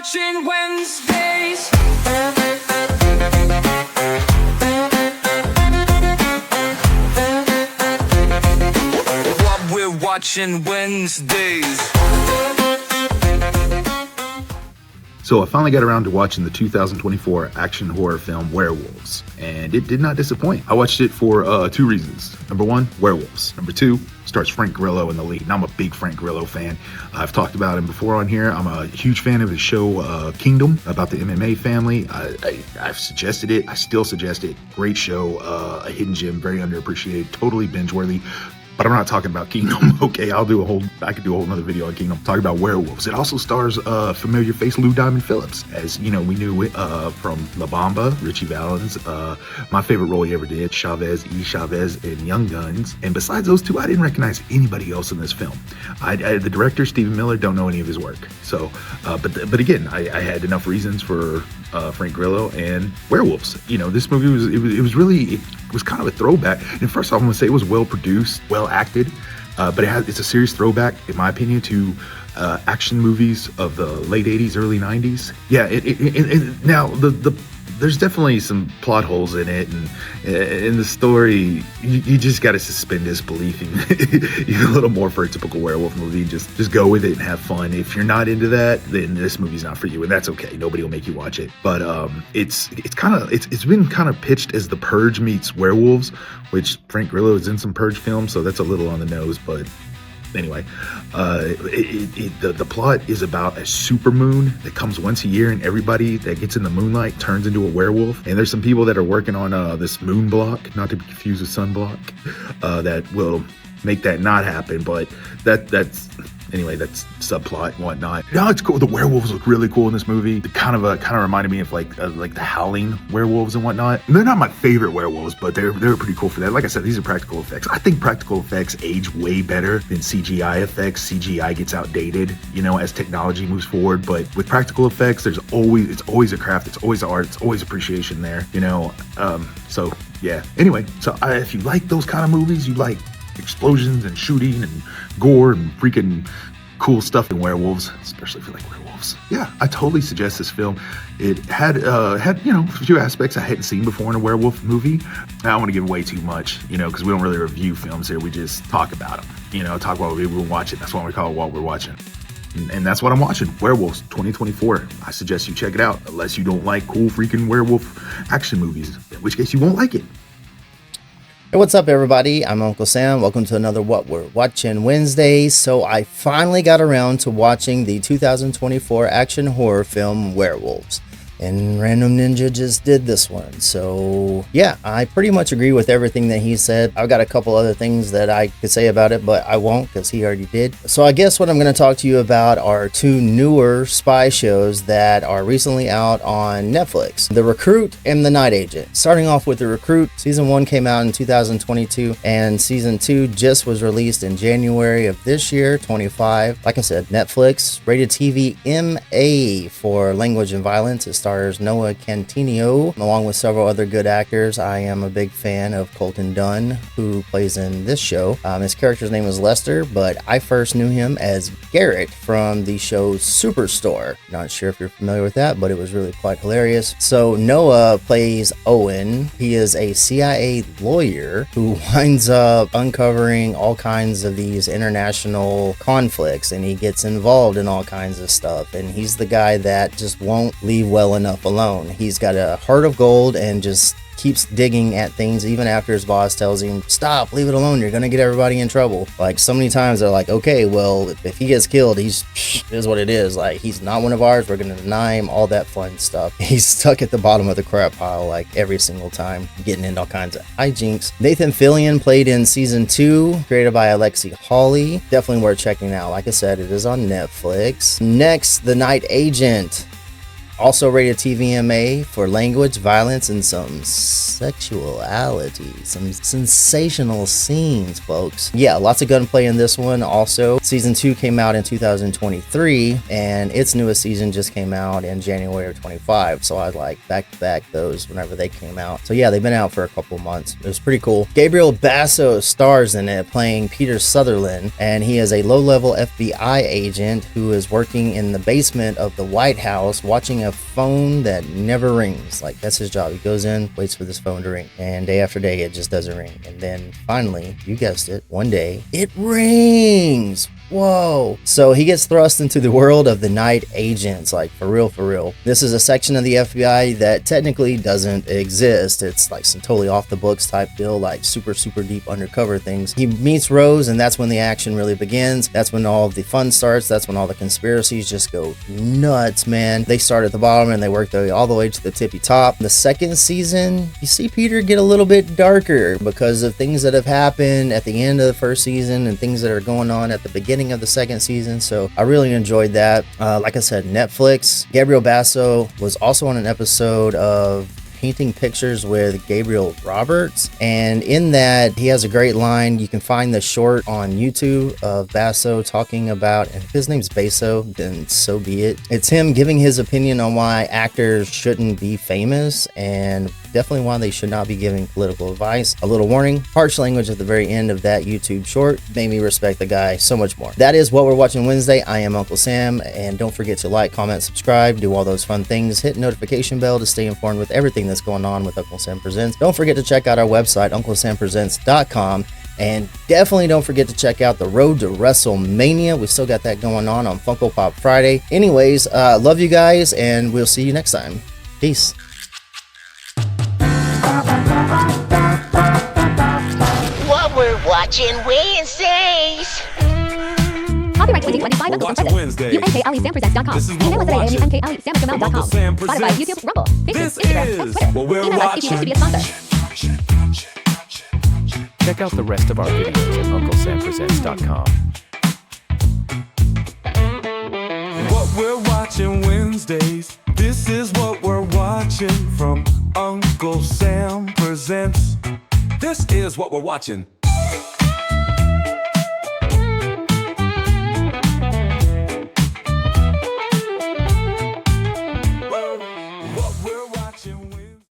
watching Wednesdays. What we're watching Wednesdays. So I finally got around to watching the 2024 action horror film Werewolves, and it did not disappoint. I watched it for two reasons. Number one, Werewolves. Number two, stars Frank Grillo in the lead, and I'm a big Frank Grillo fan. I've talked about him before on here. I'm a huge fan of his show Kingdom, about the MMA family. I've suggested it. I still suggest it. Great show, a hidden gem, very underappreciated, totally binge-worthy. But I'm not talking about Kingdom. Okay, I could do a whole another video on Kingdom talking about Werewolves. It also stars familiar face Lou Diamond Phillips, as you know, we knew from La Bamba, Richie Valens. My favorite role he ever did, Chavez in Young Guns. And besides those two, I didn't recognize anybody else in this film. The director, Stephen Miller, don't know any of his work. So, but again, I had enough reasons for Frank Grillo and Werewolves. You know, this movie was kind of a throwback. And first off, I'm gonna say it was well produced, well acted, but it's a serious throwback, in my opinion, to action movies of the late 80s, early 90s. Yeah, now there's definitely some plot holes in it, and in the story, you just got to suspend disbelief. You're a little more for a typical werewolf movie. Just go with it and have fun. If you're not into that, then this movie's not for you, and that's okay. Nobody will make you watch it. But it's been kind of pitched as The Purge meets Werewolves, which Frank Grillo is in some Purge films, so that's a little on the nose, but. Anyway, the plot is about a supermoon that comes once a year, and everybody that gets in the moonlight turns into a werewolf. And there's some people that are working on this moon block, not to be confused with sunblock, that will make that not happen. But that's subplot and whatnot. No, it's cool. The werewolves look really cool in this movie. It kind of reminded me of like the Howling werewolves and whatnot. And they're not my favorite werewolves, but they're pretty cool for that. Like I said, these are practical effects. I think practical effects age way better than CGI effects. CGI gets outdated, you know, as technology moves forward. But with practical effects, it's always a craft. It's always art. It's always appreciation there, you know. So yeah. Anyway, so if you like those kind of movies, you like explosions and shooting and gore and freaking cool stuff in werewolves, especially if you like werewolves. Yeah, I totally suggest this film. It had you know, a few aspects I hadn't seen before in a werewolf movie. I don't want to give away too much, you know, because we don't really review films here. We just talk about them, you know, talk about what we were watching. That's why we call it What We're Watching. And that's what I'm watching, Werewolves 2024. I suggest you check it out, unless you don't like cool freaking werewolf action movies, in which case you won't like it. Hey, what's up, everybody? I'm Unkle Sam. Welcome to another What We're Watching Wednesday. So I finally got around to watching the 2024 action horror film Werewolves. And Random Ninja just did this one. So yeah, I pretty much agree with everything that he said. I've got a couple other things that I could say about it, but I won't because he already did. So I guess what I'm going to talk to you about are two newer spy shows that are recently out on Netflix: The Recruit and The Night Agent. Starting off with The Recruit, season 1 came out in 2022 and season 2 just was released in January of this year, 25. Like I said, Netflix, rated TV MA for language and violence. It stars Noah Centineo along with several other good actors. I am a big fan of Colton Dunn, who plays in this show. His character's name is Lester, but I first knew him as Garrett from the show Superstore. Not sure if you're familiar with that, but it was really quite hilarious. So Noah plays Owen. He is a CIA lawyer who winds up uncovering all kinds of these international conflicts, and he gets involved in all kinds of stuff. And he's the guy that just won't leave well enough alone. He's got a heart of gold and just keeps digging at things even after his boss tells him, stop, leave it alone, you're gonna get everybody in trouble. Like, so many times they're like, okay, well, if he gets killed, it is what it is. Like, he's not one of ours, we're gonna deny him, all that fun stuff. He's stuck at the bottom of the crap pile like every single time, getting into all kinds of hijinks. Nathan Fillion played in season 2, created by Alexi Hawley. Definitely worth checking out. Like I said, it is on Netflix. Next, The Night Agent. Also rated TVMA for language, violence, and some sexuality, some sensational scenes, folks. Yeah, lots of gunplay in this one. Also, season 2 came out in 2023, and its newest season just came out in January of 25. So I like back to back those whenever they came out. So yeah, they've been out for a couple months. It was pretty cool. Gabriel Basso stars in it, playing Peter Sutherland, and he is a low-level FBI agent who is working in the basement of the White House, watching a phone that never rings. Like, that's his job. He goes in, waits for this phone to ring, and day after day it just doesn't ring. And then finally, you guessed it, one day it rings. Whoa. So he gets thrust into the world of the night agents, like for real, for real. This is a section of the FBI that technically doesn't exist. It's like some totally off the books type deal, like super deep undercover things. He meets Rose, and that's when the action really begins. That's when all of the fun starts. That's when all the conspiracies just go nuts, man. They start at the bottom and they work their way all the way to the tippy top. The second season, you see Peter get a little bit darker because of things that have happened at the end of the first season and things that are going on at the beginning of the second season. So I really enjoyed that. Like I said, Netflix. Gabriel Basso was also on an episode of Painting Pictures with Gabriel Roberts, and in that he has a great line. You can find the short on YouTube of Basso talking about, and if his name's Basso, then so be it. It's him giving his opinion on why actors shouldn't be famous, and definitely why they should not be giving political advice. A little warning, harsh language at the very end of that YouTube short made me respect the guy so much more. That is what we're watching Wednesday. I am Uncle Sam, and don't forget to like, comment, subscribe, do all those fun things, hit notification bell to stay informed with everything that's going on with Unkle Sam Presents. Don't forget to check out our website, unklesampresents.com, and definitely don't forget to check out the Road to WrestleMania. We still got that going on Funko Pop Friday. Anyways, love you guys, and we'll see you next time. Peace. What we're watching Wednesdays. Copyright 2025 Unkle Sam Presents. UNKLESamPresents.com. Email us at iamunklesam@gmail.com. Spotify, YouTube, Rumble, Facebook, Instagram, and Twitter. Email us if you wish to be a sponsor. Check out the rest of our videos at UnkleSamPresents.com. What we're watching Wednesdays. This is what we're watching from Unkle Sam Presents. This is what we're watching.